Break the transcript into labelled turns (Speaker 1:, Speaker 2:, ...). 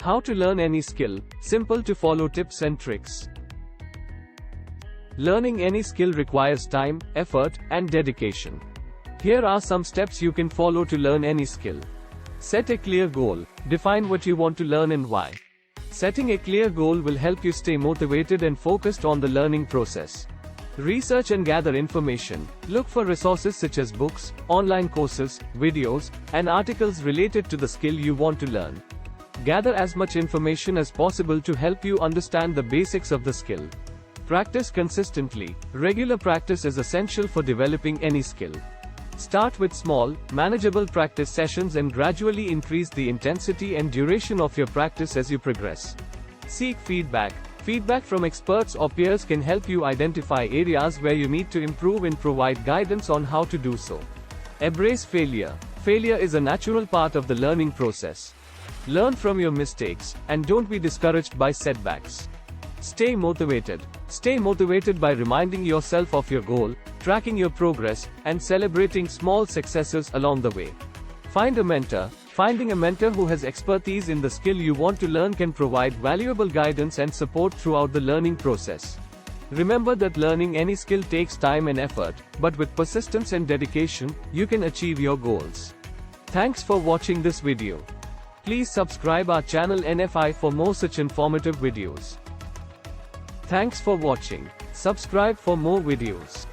Speaker 1: How to learn any skill, simple to follow tips and tricks. Learning any skill requires time, effort, and dedication. Here are some steps you can follow to learn any skill. Set a clear goal. Define what you want to learn and why. Setting a clear goal will help you stay motivated and focused on the learning process. Research and gather information. Look for resources such as books, online courses, videos, and articles related to the skill you want to learn. Gather as much information as possible to help you understand the basics of the skill. Practice consistently. Regular practice is essential for developing any skill. Start with small, manageable practice sessions and gradually increase the intensity and duration of your practice as you progress. Seek feedback. Feedback from experts or peers can help you identify areas where you need to improve and provide guidance on how to do so. Embrace failure. Failure is a natural part of the learning process. Learn from your mistakes, and don't be discouraged by setbacks. Stay motivated. Stay motivated by reminding yourself of your goal, tracking your progress, and celebrating small successes along the way. Find a mentor. Finding a mentor who has expertise in the skill you want to learn can provide valuable guidance and support throughout the learning process. Remember that learning any skill takes time and effort, but with persistence and dedication, you can achieve your goals. Thanks for watching this video. Please subscribe our channel NFI for more such informative videos. Thanks for watching. Subscribe for more videos.